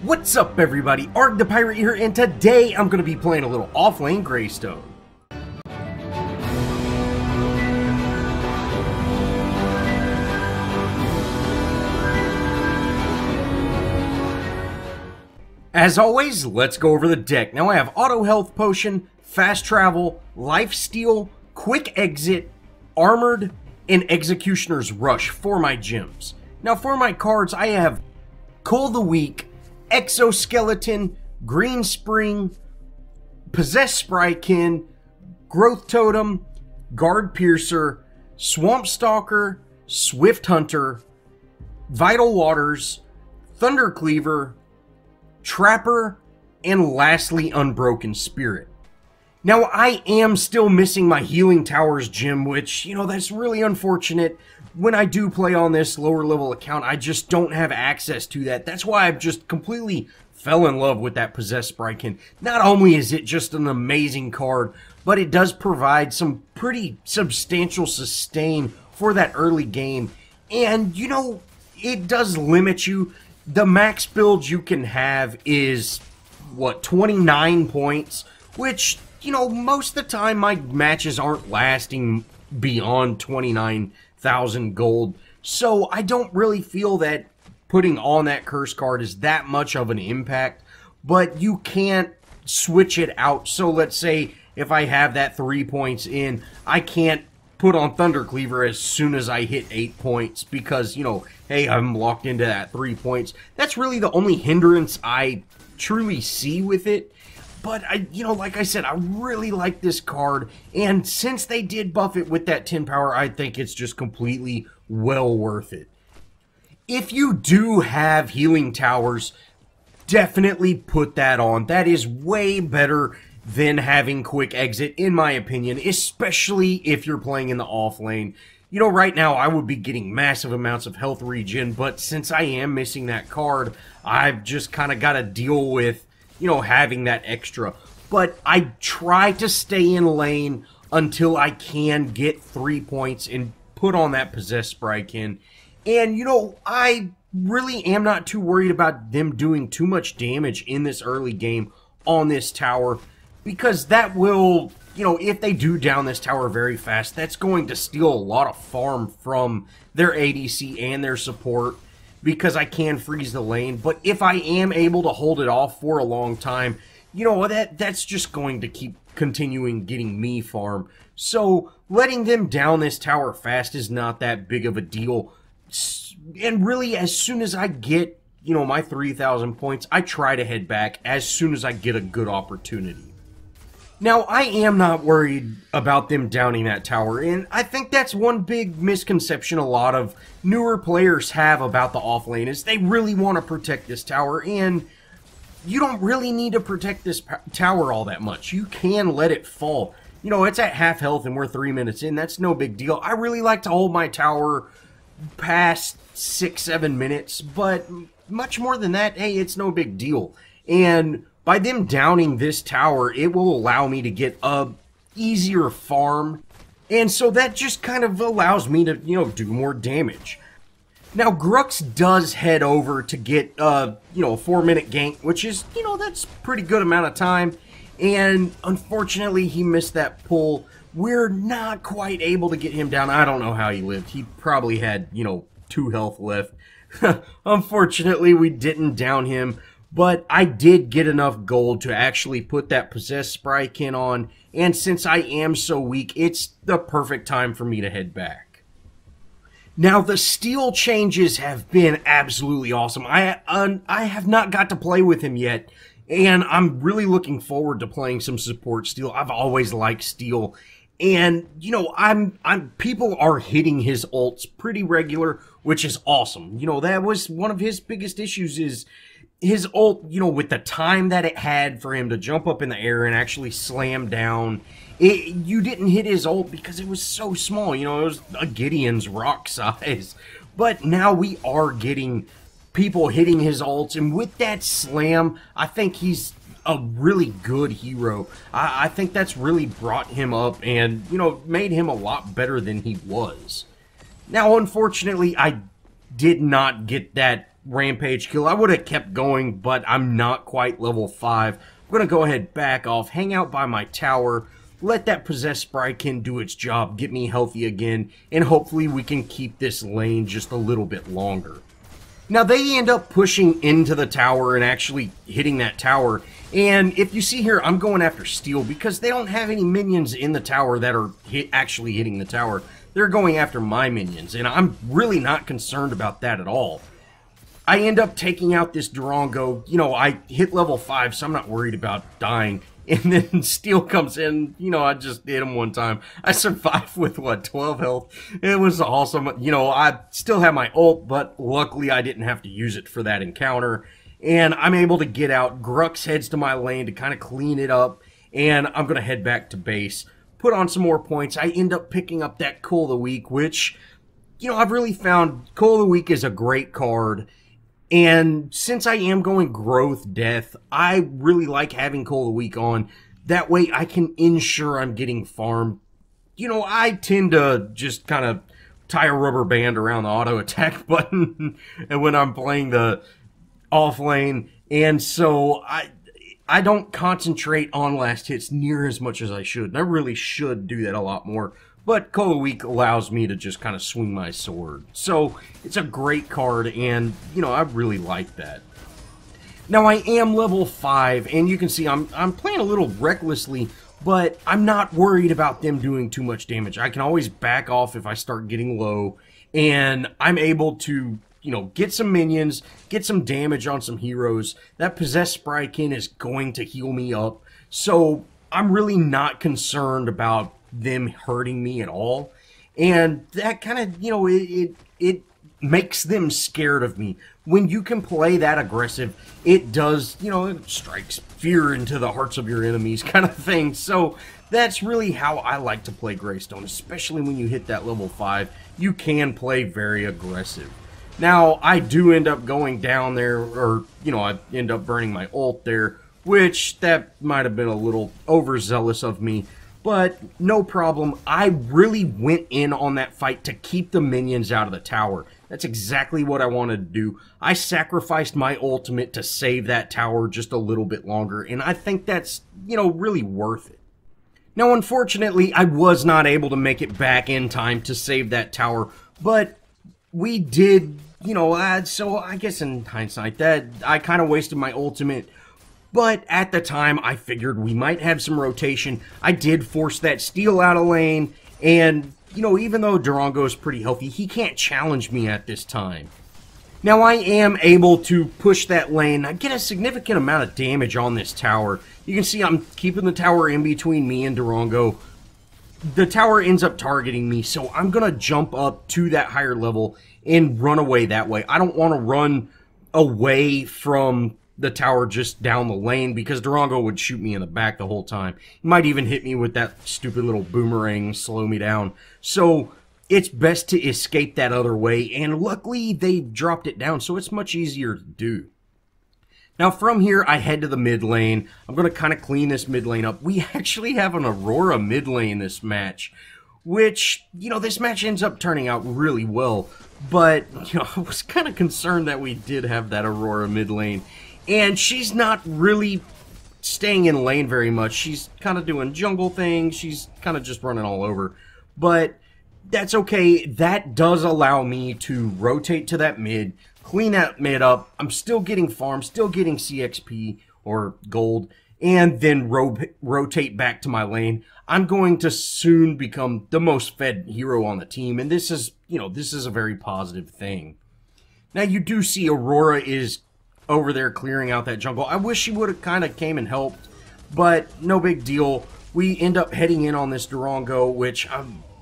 What's up, everybody? Arrg the Pirate here, and today I'm going to be playing a little OffLane Greystone. As always, let's go over the deck. Now I have Auto Health Potion, Fast Travel, Life Steal, Quick Exit, Armored, and Executioner's Rush for my gems. Now for my cards, I have Cull the Weak, Exoskeleton, Green Spring, Possess Sprykin, Growth Totem, Guard Piercer, Swamp Stalker, Swift Hunter, Vital Waters, Thunder Cleaver, Trapper, and lastly Unbroken Spirit. Now I am still missing my Healing Towers gem, which, that's really unfortunate. When I do play on this lower level account, I just don't have access to that. That's why I've just completely fell in love with that Possess Sprykin. Not only is it just an amazing card, but it does provide some pretty substantial sustain for that early game. And, it does limit you. The max build you can have is, 29 points, which, most of the time my matches aren't lasting beyond 29,000 gold. So I don't really feel that putting on that curse card is that much of an impact, but you can't switch it out. So let's say if I have that 3 points in, I can't put on Thunder Cleaver as soon as I hit 8 points because, hey, I'm locked into that 3 points. That's really the only hindrance I truly see with it. But, like I said, I really like this card. And since they did buff it with that 10 power, I think it's just completely well worth it. If you do have Healing Towers, definitely put that on. That is way better than having Quick Exit, in my opinion, especially if you're playing in the off lane. Right now I would be getting massive amounts of health regen, but since I am missing that card, I've just kind of got to deal with, having that extra. But I try to stay in lane until I can get 3 points and put on that Possess Sprykin. And, I really am not too worried about them doing too much damage in this early game on this tower, because that will, if they do down this tower very fast, that's going to steal a lot of farm from their ADC and their support, because I can freeze the lane. But if I am able to hold it off for a long time, that's just going to keep continuing getting me farm. So letting them down this tower fast is not that big of a deal. And really, as soon as I get, my 3,000 points, I try to head back as soon as I get a good opportunity. Now, I am not worried about them downing that tower, and I think that's one big misconception a lot of newer players have about the offlane, is they really want to protect this tower, and you don't really need to protect this tower all that much. You can let it fall. It's at half health and we're 3 minutes in. That's no big deal. I really like to hold my tower past 6-7 minutes, but much more than that, hey, it's no big deal. And by them downing this tower, it will allow me to get a easier farm, and so that just kind of allows me to, do more damage. Now, Grux does head over to get, a 4-minute gank, which is, that's pretty good amount of time, and unfortunately, he missed that pull. We're not quite able to get him down. I don't know how he lived. He probably had, 2 health left. Unfortunately, we didn't down him. But I did get enough gold to actually put that Possess Sprykin on, and since I am so weak, it's the perfect time for me to head back. Now, the steal changes have been absolutely awesome. I have not got to play with him yet, and I'm really looking forward to playing some support steal. I've always liked steal, and, people are hitting his ults pretty regular, which is awesome. That was one of his biggest issues, is his ult, with the time that it had for him to jump up in the air and actually slam down, you didn't hit his ult because it was so small. It was a Gideon's rock size. But now we are getting people hitting his ults, and with that slam, I think he's a really good hero. I think that's really brought him up and, made him a lot better than he was. Now, unfortunately, I did not get that rampage kill. I would have kept going, but I'm not quite level 5. I'm going to go ahead, back off, hang out by my tower, let that possessed Sprykin do its job, get me healthy again, and hopefully we can keep this lane just a little bit longer. Now, they end up pushing into the tower and actually hitting that tower. And if you see here, I'm going after steel because they don't have any minions in the tower that are actually hitting the tower. They're going after my minions, and I'm really not concerned about that at all. I end up taking out this Durango. You know, I hit level 5, so I'm not worried about dying. And then Steel comes in, you know, I just hit him one time. I survived with, what, 12 health? It was awesome. You know, I still have my ult, but luckily I didn't have to use it for that encounter. And I'm able to get out. Grux heads to my lane to kind of clean it up. And I'm going to head back to base, put on some more points. I end up picking up that Coal of the Week, which, you know, I've really found Coal of the Week is a great card. And since I am going growth death, I really like having Coal of the Week on. That way I can ensure I'm getting farm. You know, I tend to just kind of tie a rubber band around the auto attack button and when I'm playing the off lane. And so I don't concentrate on last hits near as much as I should. And I really should do that a lot more. But Coal of the Week allows me to just kind of swing my sword. So, it's a great card, and, you know, I really like that. Now, I am level 5, and you can see I'm playing a little recklessly, but I'm not worried about them doing too much damage. I can always back off if I start getting low, and I'm able to, you know, get some minions, get some damage on some heroes. That possessed Sprykin is going to heal me up, so I'm really not concerned about them hurting me at all, and that kind of, you know, it makes them scared of me. When you can play that aggressive, it does, you know, it strikes fear into the hearts of your enemies kind of thing. So that's really how I like to play Greystone, especially when you hit that level 5. You can play very aggressive. Now, I do end up going down there, or, you know, I end up burning my ult there, which that might have been a little overzealous of me. But no problem, I really went in on that fight to keep the minions out of the tower. That's exactly what I wanted to do. I sacrificed my ultimate to save that tower just a little bit longer, and I think that's, you know, really worth it. Now, unfortunately, I was not able to make it back in time to save that tower, but we did, you know, so I guess in hindsight, that I kind of wasted my ultimate. But at the time, I figured we might have some rotation. I did force that Steel out of lane, and, you know, even though Durango is pretty healthy, he can't challenge me at this time. Now, I am able to push that lane. I get a significant amount of damage on this tower. You can see I'm keeping the tower in between me and Durango. The tower ends up targeting me, so I'm going to jump up to that higher level and run away that way. I don't want to run away from the tower just down the lane because Durango would shoot me in the back the whole time. He might even hit me with that stupid little boomerang, slow me down. So it's best to escape that other way, and luckily they dropped it down, so it's much easier to do. Now from here, I head to the mid lane. I'm going to kind of clean this mid lane up. We actually have an Aurora mid lane this match, which, you know, this match ends up turning out really well, but, you know, I was kind of concerned that we did have that Aurora mid lane. And she's not really staying in lane very much. She's kind of doing jungle things. She's kind of just running all over. But that's okay. That does allow me to rotate to that mid, clean that mid up. I'm still getting farm, still getting CXP or gold, and then rotate back to my lane. I'm going to soon become the most fed hero on the team, and this is, you know, this is a very positive thing. Now, you do see Aurora is over there clearing out that jungle. I wish she would have kind of came and helped, but no big deal. We end up heading in on this Durango, which,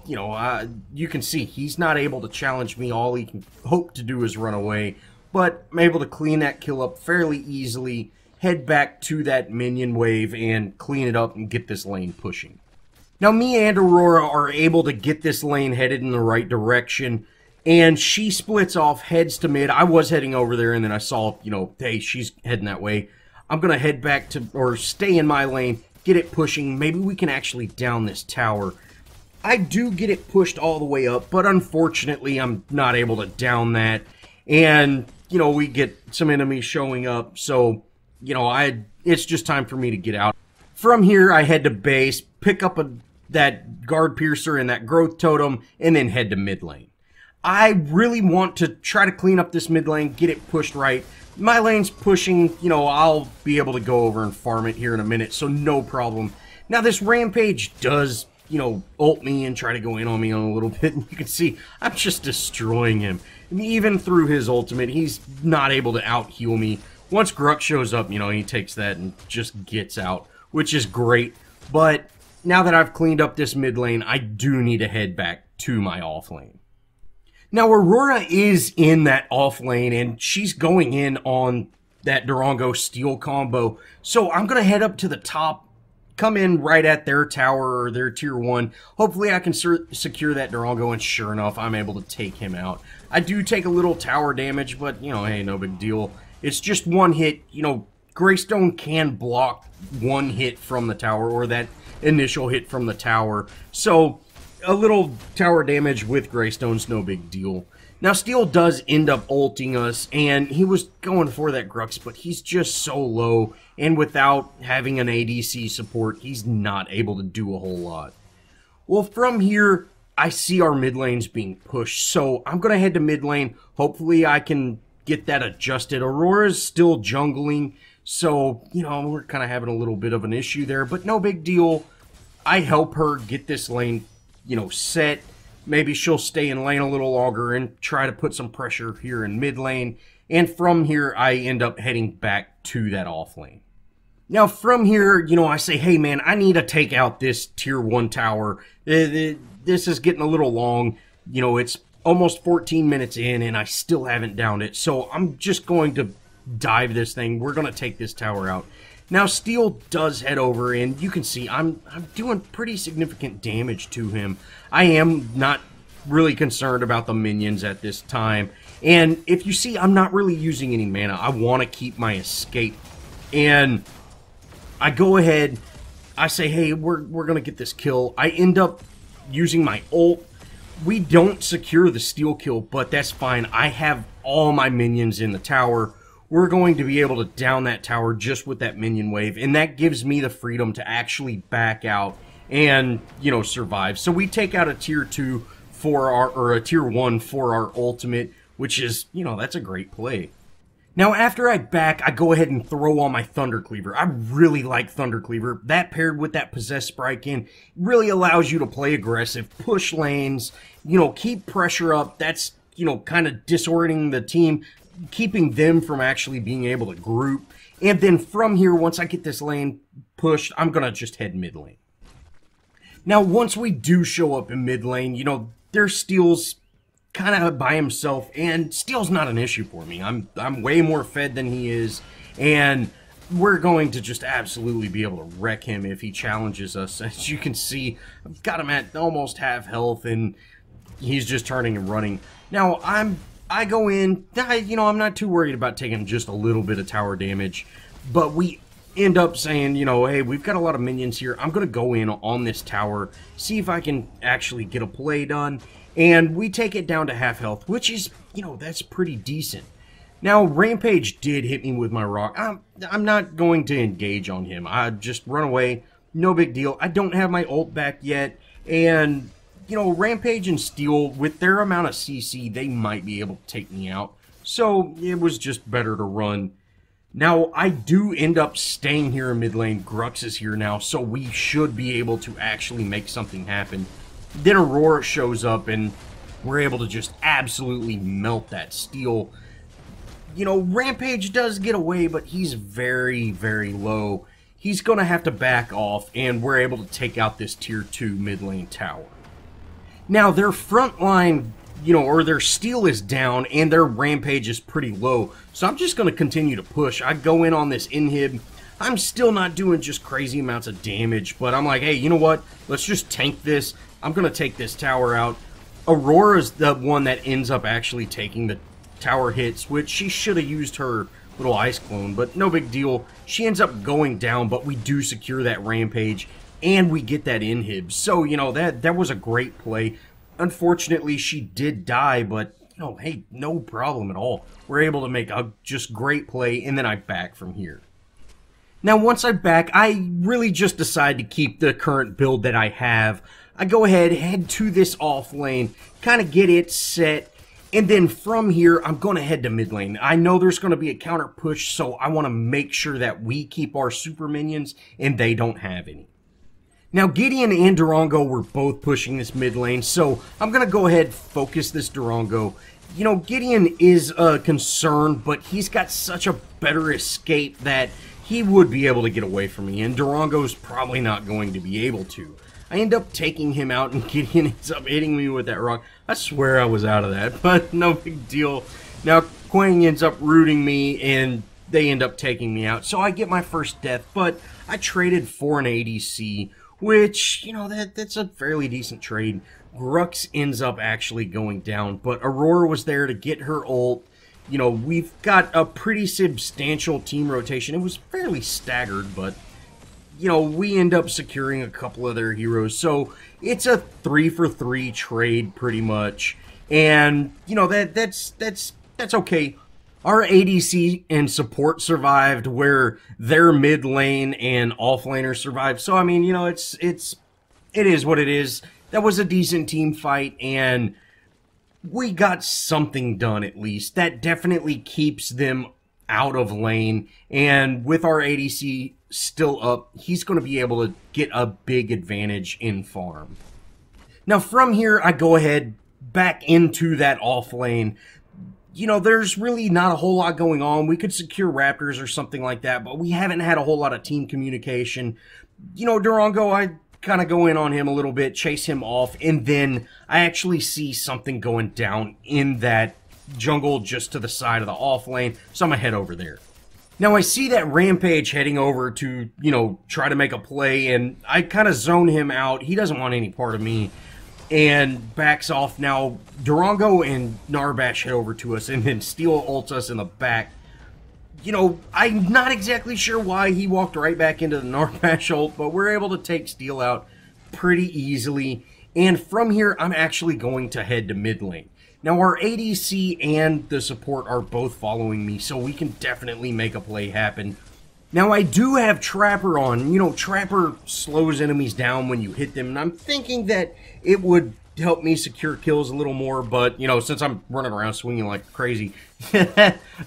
you know, you can see he's not able to challenge me. All he can hope to do is run away, but I'm able to clean that kill up fairly easily, head back to that minion wave, and clean it up and get this lane pushing. Now, me and Aurora are able to get this lane headed in the right direction, and she splits off, heads to mid. I was heading over there, and then I saw, you know, hey, she's heading that way. I'm going to head back to, or stay in my lane, get it pushing. Maybe we can actually down this tower. I do get it pushed all the way up, but unfortunately, I'm not able to down that. And, we get some enemies showing up. So, it's just time for me to get out. From here, I head to base, pick up that guard piercer and that growth totem, and then head to mid lane. I really want to try to clean up this mid lane, get it pushed right. My lane's pushing, I'll be able to go over and farm it here in a minute, so no problem. Now this Rampage does, ult me and try to go in on me a little bit, and you can see I'm just destroying him. And even through his ultimate, he's not able to out-heal me. Once Grux shows up, he takes that and just gets out, which is great. But now that I've cleaned up this mid lane, I do need to head back to my off lane. Now, Aurora is in that off lane, and she's going in on that Durango Steel combo. So I'm going to head up to the top, come in right at their tower or their tier 1. Hopefully I can secure that Durango, and sure enough, I'm able to take him out. I do take a little tower damage, but, hey, no big deal. It's just one hit. Greystone can block one hit from the tower, or that initial hit from the tower. So a little tower damage with Greystone's no big deal. Now, Steel does end up ulting us, and he was going for that Grux, but he's just so low, and without having an ADC support, he's not able to do a whole lot. Well, from here, I see our mid lanes being pushed, so I'm going to head to mid lane. Hopefully, I can get that adjusted. Aurora's still jungling, so, we're kind of having a little bit of an issue there, but no big deal. I help her get this lane set. Maybe she'll stay in lane a little longer and try to put some pressure here in mid lane. And from here, I end up heading back to that off lane. Now, from here, I say, hey, man, I need to take out this tier 1 tower. This is getting a little long. It's almost 14 minutes in, and I still haven't downed it. So I'm just going to dive this thing. We're going to take this tower out. Now, Steel does head over, and you can see I'm doing pretty significant damage to him. I am not really concerned about the minions at this time. And if you see, I'm not really using any mana. I want to keep my escape. And I go ahead, I say, hey, we're going to get this kill. I end up using my ult. We don't secure the Steel kill, but that's fine. I have all my minions in the tower. We're going to be able to down that tower just with that minion wave, and that gives me the freedom to actually back out and, survive. So we take out a tier 2 or a tier 1 for our ultimate, which is, that's a great play. Now, after I back, I go ahead and throw on my Thunder Cleaver. I really like Thunder Cleaver. That paired with that Possessed Sprite really allows you to play aggressive, push lanes, keep pressure up. That's, kind of disorienting the team, keeping them from actually being able to group. And then from here, once I get this lane pushed, I'm going to just head mid lane. Now, once we do show up in mid lane, there's Steel's kind of by himself, and Steel's not an issue for me. I'm way more fed than he is, and we're going to just absolutely be able to wreck him if he challenges us. As you can see, I've got him at almost half health, and he's just turning and running. Now, I go in, I'm not too worried about taking just a little bit of tower damage, but we end up saying, hey, we've got a lot of minions here. I'm going to go in on this tower, see if I can actually get a play done, and we take it down to half health, which is, that's pretty decent. Now, Rampage did hit me with my rock. I'm not going to engage on him. I just run away, no big deal. I don't have my ult back yet, and Rampage and Steel, with their amount of CC, they might be able to take me out. So it was just better to run. Now, I do end up staying here in mid lane. Grux is here now, so we should be able to actually make something happen. Then Aurora shows up, and we're able to just absolutely melt that Steel. Rampage does get away, but he's very, very low. He's going to have to back off, and we're able to take out this tier 2 mid lane tower. Now, their front line, or their Steel is down, and their Rampage is pretty low. So I'm just going to continue to push. I go in on this inhib. I'm still not doing just crazy amounts of damage, but I'm like, hey, you know what? Let's just tank this. I'm going to take this tower out. Aurora's the one that ends up actually taking the tower hits, which she should have used her little ice clone, but no big deal. She ends up going down, but we do secure that Rampage, and we get that inhib. So, that was a great play. Unfortunately, she did die, but, you know, hey, no problem at all. We're able to make a just great play, and then I back from here. Now, once I back, I really just decide to keep the current build that I have. I go ahead, head to this off lane, kind of get it set, and then from here, I'm going to head to mid lane. I know there's going to be a counter push, so I want to make sure that we keep our super minions, and they don't have any. Now, Gideon and Durango were both pushing this mid lane, so I'm going to go ahead focus this Durango. You know, Gideon is a concern, but he's got such a better escape that he would be able to get away from me, and Durango's probably not going to be able to. I end up taking him out, and Gideon ends up hitting me with that rock. I swear I was out of that, but no big deal. Now, Quang ends up rooting me, and they end up taking me out. So I get my first death, but I traded for an ADC, which, you know, that's a fairly decent trade. Grux ends up actually going down, but Aurora was there to get her ult. You know, we've got a pretty substantial team rotation. It was fairly staggered, but, you know, we end up securing a couple of their heroes. So it's a 3-for-3 trade, pretty much. And, you know, that's okay. Our ADC and support survived, where their mid lane and off laner survived. So, I mean, you know, it is what it is. That was a decent team fight, and we got something done, at least. That definitely keeps them out of lane, and with our ADC still up, he's going to be able to get a big advantage in farm. Now, from here, I go ahead back into that off lane. You know, there's really not a whole lot going on. We could secure Raptors or something like that, but we haven't had a whole lot of team communication. You know, Durango, I kind of go in on him a little bit, chase him off, and then I actually see something going down in that jungle just to the side of the off lane, so I'm gonna head over there. Now I see that Rampage heading over to, you know, try to make a play, and I kind of zone him out. He doesn't want any part of me, and backs off. Now Durango and Narbash head over to us, and then Steel ults us in the back. You know, I'm not exactly sure why he walked right back into the Narbash ult, but we're able to take Steel out pretty easily. And from here, I'm actually going to head to mid lane. Now, our ADC and the support are both following me, so we can definitely make a play happen. Now, I do have Trapper on. You know, Trapper slows enemies down when you hit them, and I'm thinking that it would help me secure kills a little more, but, you know, since I'm running around swinging like crazy,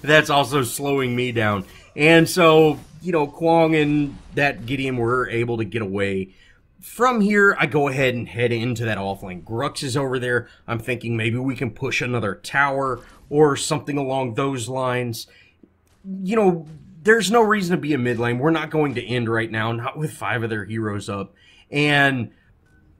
that's also slowing me down. And so, you know, Quang and that Gideon were able to get away. From here, I go ahead and head into that offlane. Grux is over there. I'm thinking maybe we can push another tower or something along those lines. You know, there's no reason to be a mid lane. We're not going to end right now, not with 5 of their heroes up. And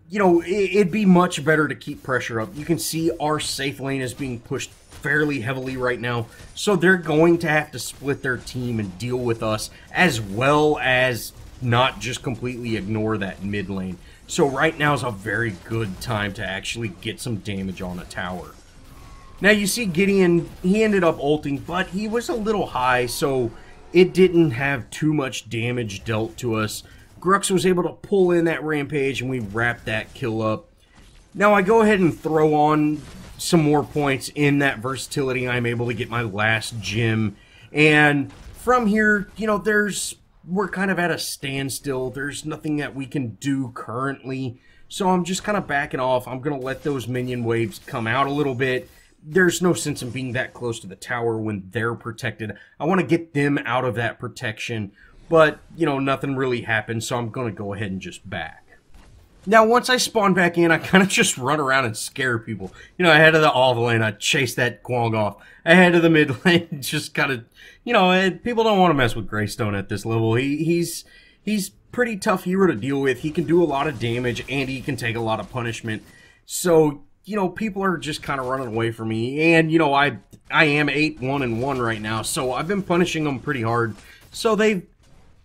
you know, it'd be much better to keep pressure up. You can see our safe lane is being pushed fairly heavily right now, so they're going to have to split their team and deal with us, as well as not just completely ignore that mid lane. So right now is a very good time to actually get some damage on a tower. Now you see Gideon, he ended up ulting, but he was a little high, so it didn't have too much damage dealt to us. Grux was able to pull in that Rampage, and we wrapped that kill up. Now I go ahead and throw on some more points in that versatility. I'm able to get my last gem. And from here, you know, we're kind of at a standstill. There's nothing that we can do currently. So I'm just kind of backing off. I'm going to let those minion waves come out a little bit. There's no sense in being that close to the tower when they're protected. I want to get them out of that protection. But, you know, nothing really happened, so I'm going to go ahead and just back. Now, once I spawn back in, I kind of just run around and scare people. You know, ahead of the off lane, I chase that Quang off. Ahead of the mid lane, just kind of, you know, people don't want to mess with Greystone at this level. He's pretty tough hero to deal with. He can do a lot of damage, and he can take a lot of punishment. So, you know, people are just kind of running away from me. And, you know, I am 8-1-1 right now, so I've been punishing them pretty hard. So they've,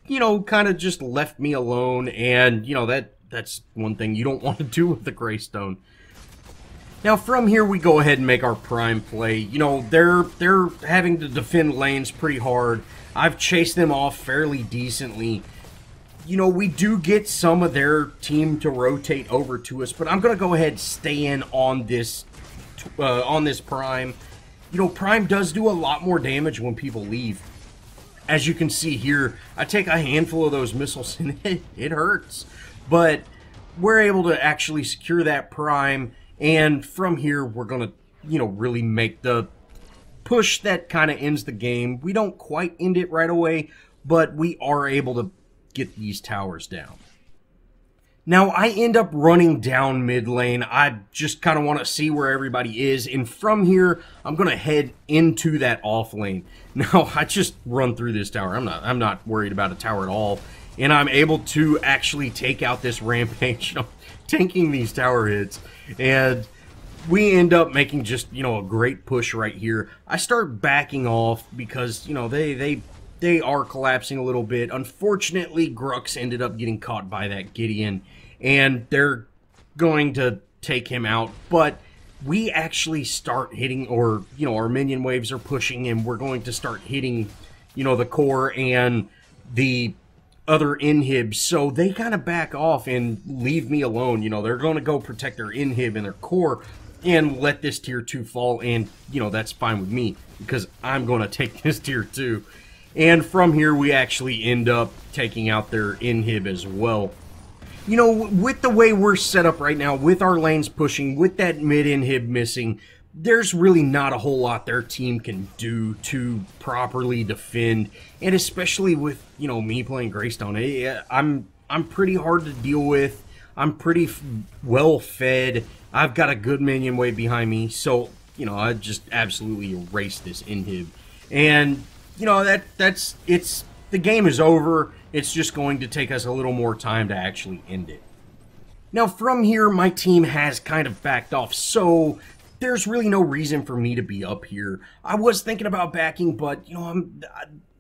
you know, kind of just left me alone, and, you know, that's one thing you don't want to do with the Greystone. Now, from here, we go ahead and make our prime play. You know, they're having to defend lanes pretty hard. I've chased them off fairly decently. You know, we do get some of their team to rotate over to us, but I'm going to go ahead and stay in on this on this Prime. You know, Prime does do a lot more damage when people leave. As you can see here, I take a handful of those missiles and it hurts. But we're able to actually secure that Prime, and from here we're going to, you know, really make the push that kind of ends the game. We don't quite end it right away, but we are able to get these towers down. Now, I end up running down mid lane. I just kind of want to see where everybody is, and from here, I'm going to head into that off lane. Now, I just run through this tower. I'm not worried about a tower at all, and I'm able to actually take out this rampage. I'm tanking these tower hits, and we end up making just, you know, a great push right here. I start backing off because, you know, they are collapsing a little bit. Unfortunately, Grux ended up getting caught by that Gideon, and they're going to take him out. But we actually start hitting, or, you know, our minion waves are pushing, and we're going to start hitting, you know, the core and the other inhibs. So they kind of back off and leave me alone. You know, they're going to go protect their inhib and their core and let this tier 2 fall, and, you know, that's fine with me because I'm going to take this tier 2. And from here, we actually end up taking out their inhib as well. You know, with the way we're set up right now, with our lanes pushing, with that mid inhib missing, there's really not a whole lot their team can do to properly defend. And especially with, you know, me playing Greystone, I'm pretty hard to deal with. I'm pretty well fed. I've got a good minion wave behind me. So, you know, I just absolutely erase this inhib. And you know, the game is over. It's just going to take us a little more time to actually end it. Now, from here, my team has kind of backed off, so there's really no reason for me to be up here. I was thinking about backing, but, you know,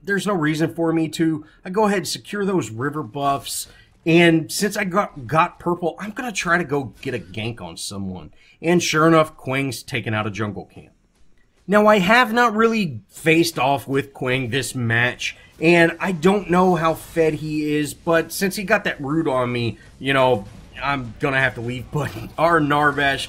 there's no reason for me to. I go ahead and secure those river buffs, and since I got purple, I'm going to try to go get a gank on someone. And sure enough, Quang's taken out a jungle camp. Now, I have not really faced off with Quang this match, and I don't know how fed he is, but since he got that root on me, you know, I'm gonna have to leave. But our Narvash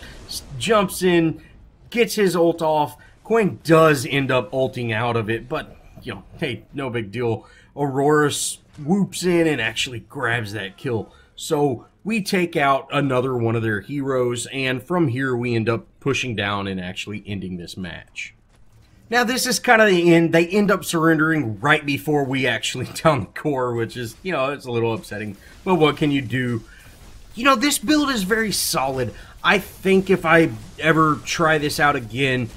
jumps in, gets his ult off. Quang does end up ulting out of it, but, you know, hey, no big deal. Aurora swoops in and actually grabs that kill. So we take out another one of their heroes, and from here we end up pushing down and actually ending this match. Now, this is kind of the end. They end up surrendering right before we actually down the core, which is, you know, it's a little upsetting. But what can you do? You know, this build is very solid. I think if I ever try this out again,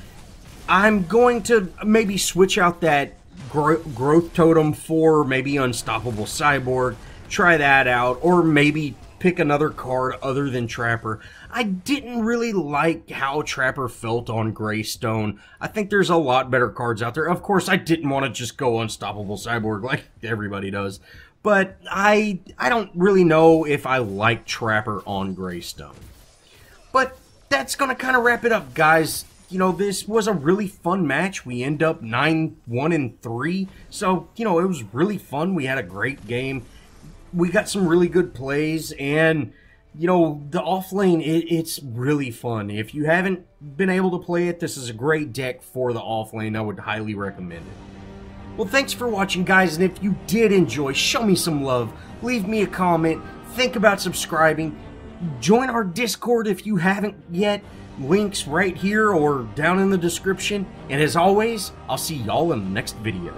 I'm going to maybe switch out that growth totem for maybe Unstoppable Cyborg. Try that out, or maybe pick another card other than Trapper. I didn't really like how Trapper felt on Greystone. I think there's a lot better cards out there. Of course, I didn't want to just go Unstoppable Cyborg like everybody does. But I don't really know if I like Trapper on Greystone. But that's going to kind of wrap it up, guys. You know, this was a really fun match. We end up 9-1-3. So, you know, it was really fun. We had a great game. We got some really good plays, and, you know, the offlane, it's really fun. If you haven't been able to play it, this is a great deck for the offlane. I would highly recommend it. Well, thanks for watching, guys, and if you did enjoy, show me some love. Leave me a comment. Think about subscribing. Join our Discord if you haven't yet. Links right here or down in the description. And as always, I'll see y'all in the next video.